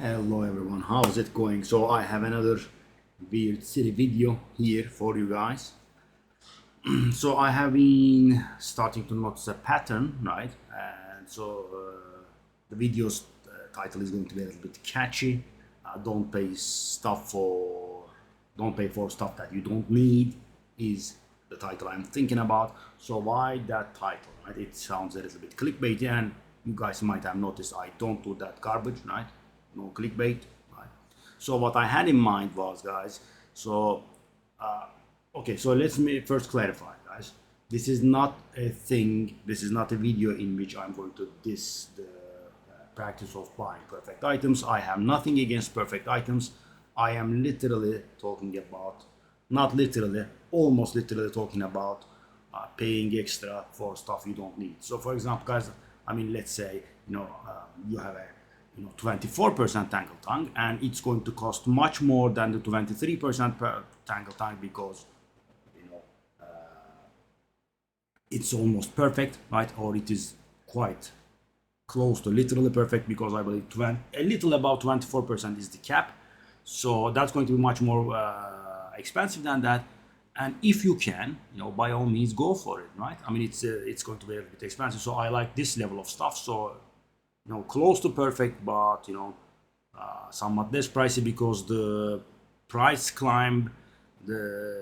Hello everyone, how's it going? So I have another weird silly video here for you guys. So I have been starting to notice a pattern, right? And so the video's title is going to be a little bit catchy. Don't pay for stuff that you don't need is the title I'm thinking about. So why that title, right? It sounds a little bit clickbaity, and you guys might have noticed I don't do that garbage, right? No clickbait, right? So what I had in mind was, guys, so okay, so let's me first clarify, guys. This is not a thing, this is not a video in which I'm going to diss the practice of buying perfect items. I have nothing against perfect items. I am literally talking about, not literally, almost literally talking about paying extra for stuff you don't need. So for example, guys, I mean, let's say, you have a 24% tangle tongue, and it's going to cost much more than the 23% per tangle tongue because it's almost perfect, right? Or it is quite close to literally perfect, because I believe a little above 24% is the cap. So that's going to be much more expensive than that. And if you can, by all means, go for it, right? I mean, it's going to be a bit expensive. So I like this level of stuff. So close to perfect, but somewhat less pricey, because the price climb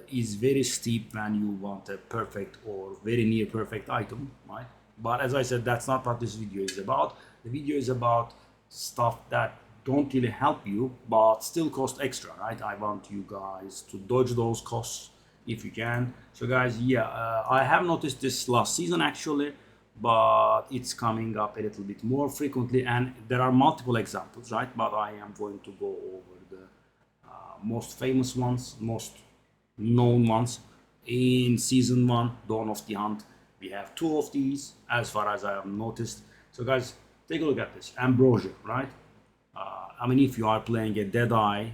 is very steep when you want a perfect or very near perfect item, right? But as I said, that's not what this video is about. The video is about stuff that don't really help you but still cost extra, right? I want you guys to dodge those costs if you can. So guys, yeah, I have noticed this last season actually, but it's coming up a little bit more frequently, and there are multiple examples, right? But I am going to go over the most famous ones, most known ones. In season 1, Dawn of the Hunt, we have 2 of these as far as I have noticed. So guys, take a look at this Ambrosia, right? I mean, if you are playing a Deadeye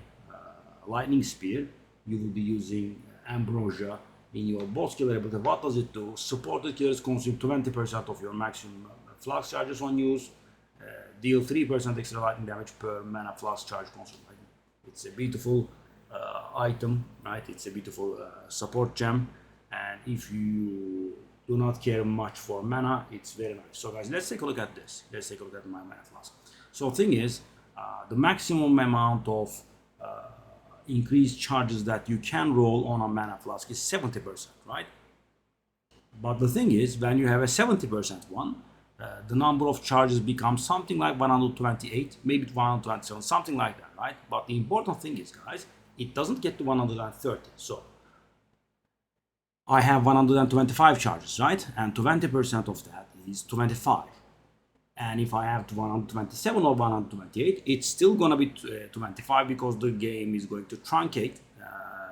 lightning spear, you will be using Ambrosia in your boss killer ability. What does it do? Supported killers consume 20% of your maximum Flask charges on use, deal 3% extra lightning damage per mana Flask charge consumed. It's a beautiful item, right? It's a beautiful support gem, and if you do not care much for mana, it's very nice. So guys, let's take a look at this. Let's take a look at my mana Flask. So thing is, the maximum amount of increased charges that you can roll on a mana Flask is 70%, right? But the thing is, when you have a 70% one, the number of charges becomes something like 128, maybe 127, something like that, right? But the important thing is, guys, it doesn't get to 130. So I have 125 charges, right? And 20% of that is 25. And if I have 127 or 128, it's still going to be 25, because the game is going to truncate.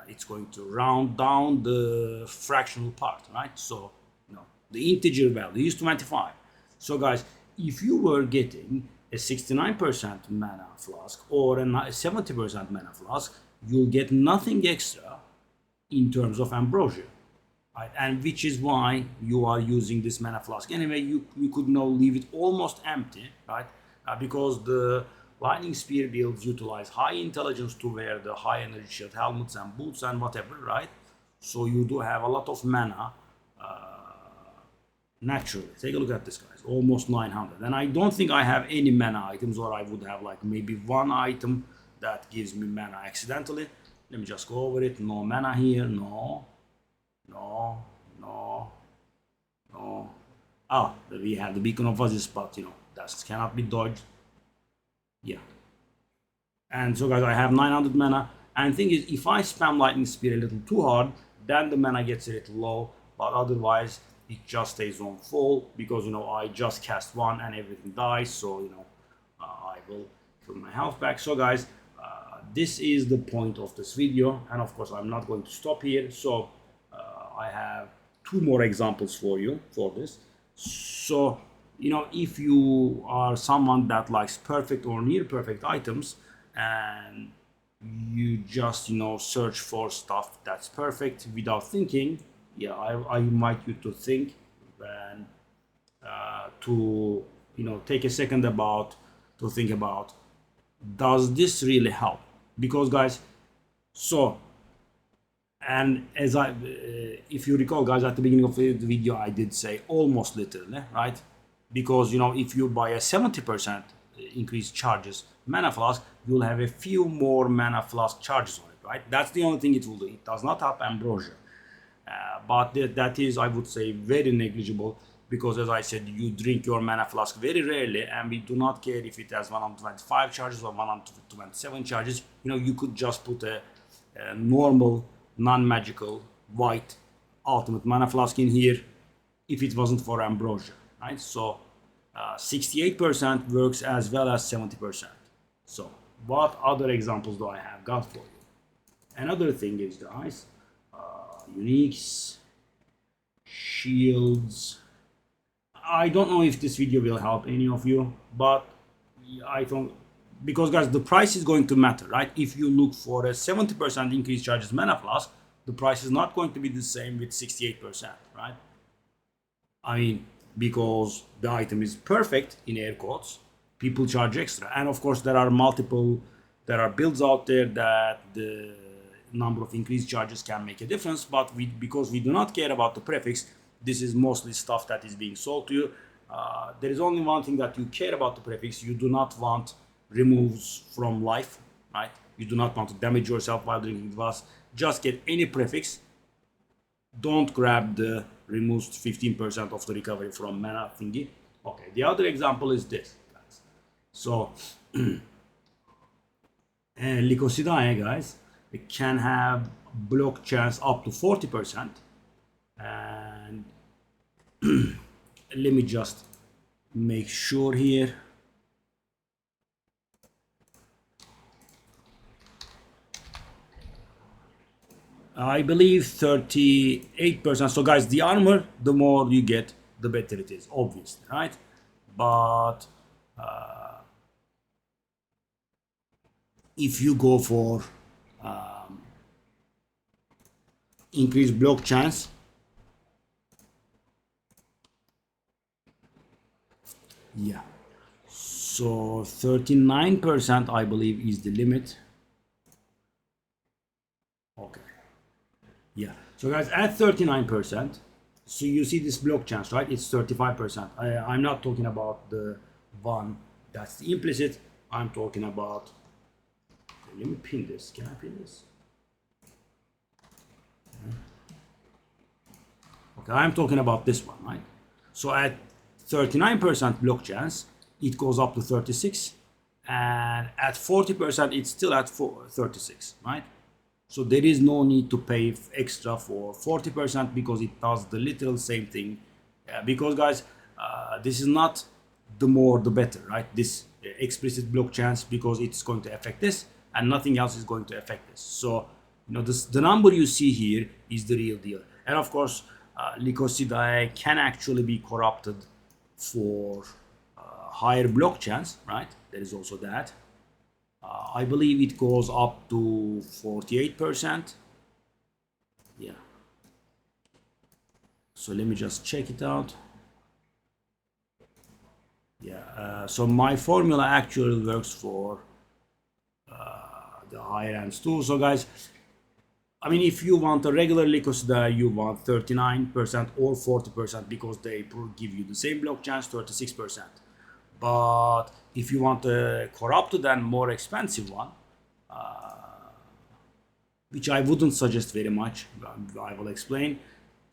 It's going to round down the fractional part, right? So, the integer value is 25. So, guys, if you were getting a 69% mana Flask or a 70% mana Flask, you'll get nothing extra in terms of Ambrosia. Right, and which is why you are using this mana Flask. Anyway, you could now leave it almost empty, right? Because the lightning spear builds utilize high intelligence to wear the high energy shield helmets and boots and whatever, right? So you do have a lot of mana naturally. Take a look at this, guys, almost 900. And I don't think I have any mana items, or I would have like maybe one item that gives me mana accidentally. Let me just go over it. No mana here, no. We have the Beacon of Fuzzies, but that cannot be dodged. Yeah. And so guys, I have 900 mana, and the thing is, if I spam Lightning Spear a little too hard, then the mana gets a little low, but otherwise it just stays on full, because I just cast one and everything dies. So I will kill my health back. So guys, this is the point of this video, and of course I'm not going to stop here. So I have 2 more examples for you for this. So, if you are someone that likes perfect or near perfect items, and you just, search for stuff that's perfect without thinking, yeah, I invite you to think and to, take a second to think about does this really help? Because guys, so, and as I if you recall guys, at the beginning of the video I did say almost literally, right? Because you know, if you buy a 70% increase charges mana flask, you'll have a few more mana flask charges on it, right? That's the only thing it will do. It does not help Ambrosia. But that is, I would say, very negligible, because as I said, you drink your mana flask very rarely, and we do not care if it has 125 charges or 127 charges. You know, you could just put a normal non-magical white ultimate mana flask in here if it wasn't for Ambrosia, right? So 68% works as well as 70%. So what other examples do I have got for you? Another thing is, guys, uniques, shields. I don't know if this video will help any of you, but I don't, because guys, the price is going to matter, right? If you look for a 70% increase charges mana flask, the price is not going to be the same with 68%, right? I mean, because the item is perfect in air quotes, people charge extra, and of course there are builds out there that the number of increased charges can make a difference, but because we do not care about the prefix, this is mostly stuff that is being sold to you. There is only one thing that you care about the prefix. You do not want removes from life, right? You do not want to damage yourself while drinking the Vas. Just get any prefix. Don't grab the removes 15% of the recovery from mana thingy. Okay, the other example is this, guys. So Lycosidae, guys, it can have block chance up to 40%, and let me just make sure here. I believe 38%. So guys, the armor, the more you get, the better it is, obviously, right? But if you go for increased block chance, yeah, so 39% I believe is the limit. Okay, yeah, so guys, at 39%, so you see this block chance, right? It's 35%. I'm not talking about the one that's the implicit. I'm talking about, okay, let me pin this. Can I pin this? Okay, I'm talking about this one, right? So at 39% block chance, it goes up to 36, and at 40%, it's still at 36, right? So there is no need to pay extra for 40% because it does the literal same thing. Because guys, this is not the more the better, right? This explicit block chance, because it's going to affect this, and nothing else is going to affect this. So you know, the number you see here is the real deal. And of course, Lycosidae can actually be corrupted for higher block chance, right? There is also that. I believe it goes up to 48%. Yeah. So let me just check it out. Yeah. So my formula actually works for the higher ends too. So guys, I mean, if you want a regular Lycosidae, you want 39% or 40% because they give you the same block chance, 36%. But if you want a corrupted and more expensive one, which I wouldn't suggest very much, I will explain.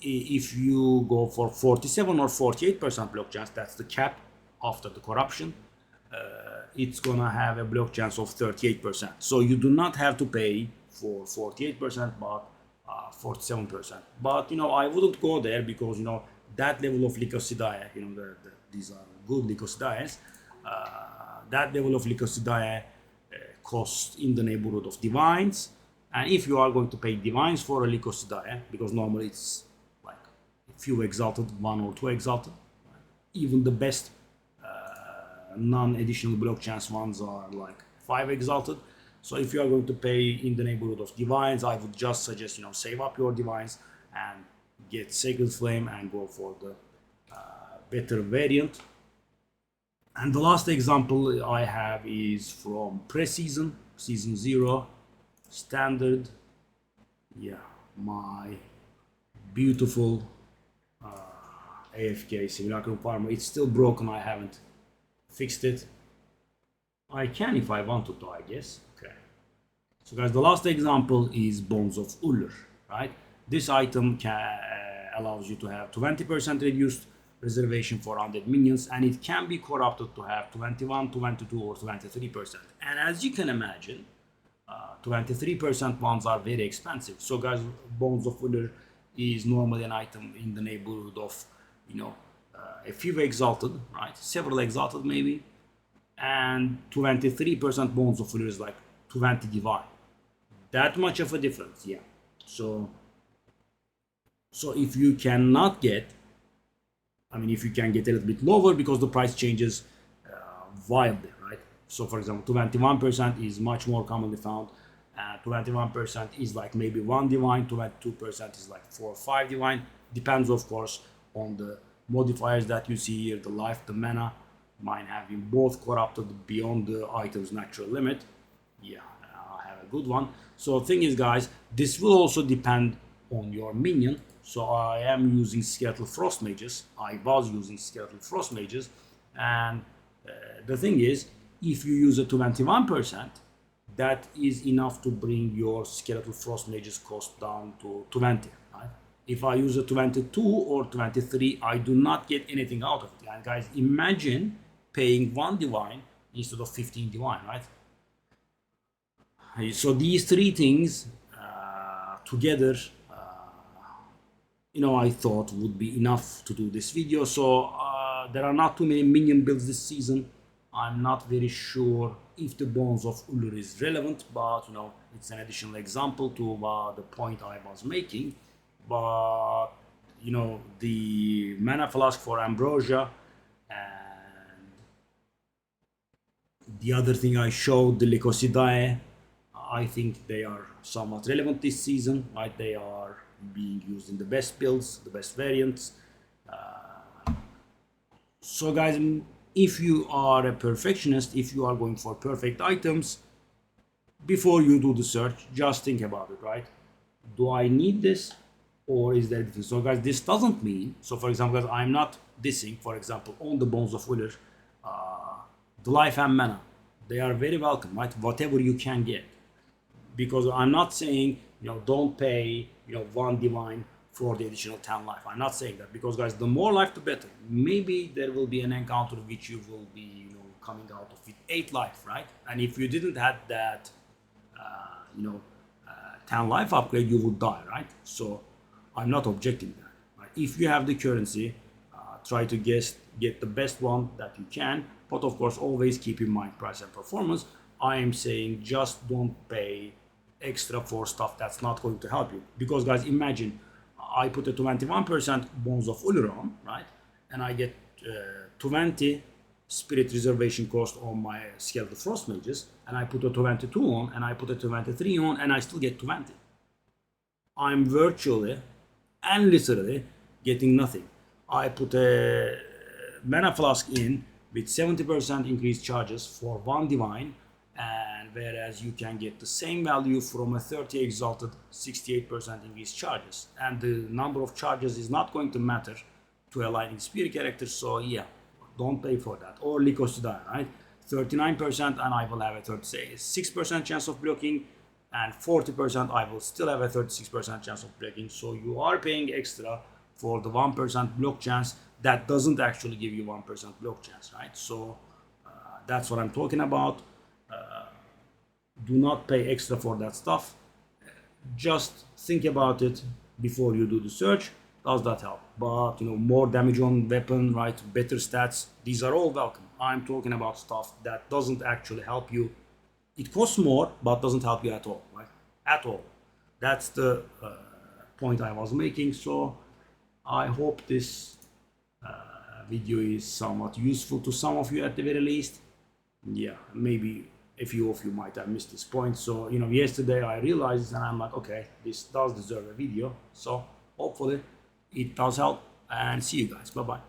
If you go for 47 or 48% block chance, that's the cap after the corruption, it's gonna have a block chance of 38%. So you do not have to pay for 48%, but 47%. But you know, I wouldn't go there because you know that level of Lycosidae, you know, these are good Lycosidaes. That level of Lycosidae costs in the neighborhood of divines, and if you are going to pay divines for a Lycosidae, because normally it's like a few exalted, 1 or 2 exalted, even the best non-additional block chance ones are like 5 exalted. So if you are going to pay in the neighborhood of divines, I would just suggest, you know, save up your divines and get Sacred Flame and go for the better variant. And the last example I have is from pre-season, season 0, standard. Yeah, my beautiful AFK simulacrum farmer. It's still broken, I haven't fixed it. I can if I wanted to, I guess. Okay. So guys, the last example is Bones of Uler, right? This item allows you to have 20% reduced reservation for undead minions, and it can be corrupted to have 21, 22, or 23%. And as you can imagine, 23% ones are very expensive. So guys, Bones of Uler is normally an item in the neighborhood of, a few exalted, right? Several exalted maybe, and 23% Bones of Uler is like 20 divine. That much of a difference, yeah. So if you cannot get, if you can get a little bit lower, because the price changes wildly, right? So for example, 21% is much more commonly found, and 21% is like maybe 1 divine, 22% is like 4 or 5 divine. Depends, of course, on the modifiers that you see here, the life, the mana. Mine have been both corrupted beyond the item's natural limit. Yeah, I have a good one. So the thing is, guys, this will also depend on your minion. So I am using Skeletal Frost Mages. I was using Skeletal Frost Mages, and the thing is, if you use a 21%, that is enough to bring your Skeletal Frost Mages cost down to 20. Right? If I use a 22 or 23, I do not get anything out of it. And guys, imagine paying 1 divine instead of 15 divine, right? So these three things together, I thought would be enough to do this video. So there are not too many minion builds this season. I'm not very sure if the Bones of Uller is relevant, but it's an additional example to the point I was making. But the mana flask for Ambrosia and the other thing I showed, the Lycosidae, I think they are somewhat relevant this season, right? They are being used in the best builds, the best variants. So guys, if you are a perfectionist, if you are going for perfect items, before you do the search, just think about it, right? Do I need this, or is there anything? So guys, this doesn't mean, so for example, guys, I'm not dissing, for example, on the Bones of Uller, the life and mana. They are very welcome, right? Whatever you can get. Because I'm not saying, don't pay, 1 divine for the additional 10 life. I'm not saying that, because guys, the more life, the better. Maybe there will be an encounter which you will be, coming out of with 8 life, right? And if you didn't have that, 10 life upgrade, you would die, right? So I'm not objecting that. Right? If you have the currency, try to get the best one that you can. But of course, always keep in mind price and performance. I am saying just don't pay extra for stuff that's not going to help you. Because guys, imagine I put a 21% Bones of Uller on, right? And I get 20 spirit reservation cost on my Skeletal Frost Mages, and I put a 22 on, and I put a 23 on, and I still get 20. I'm virtually and literally getting nothing. I put a mana flask in with 70% increased charges for 1 divine, and whereas you can get the same value from a 30 exalted 68% increased charges, and the number of charges is not going to matter to a lightning spear character. So yeah, don't pay for that. Or Lycosidae, right? 39%, and I will have a 36% chance of blocking, and 40% I will still have a 36% chance of blocking. So you are paying extra for the 1% block chance that doesn't actually give you 1% block chance, right? So that's what I'm talking about. Do not pay extra for that stuff. Just think about it before you do the search. Does that help? But more damage on weapon, right? Better stats. These are all welcome. I'm talking about stuff that doesn't actually help you. It costs more, but doesn't help you at all, right? At all. That's the point I was making. So I hope this video is somewhat useful to some of you at the very least. Yeah, maybe a few of you might have missed this point. So yesterday I realized, and I'm like, okay, this does deserve a video. So hopefully it does help, and see you guys. Bye bye.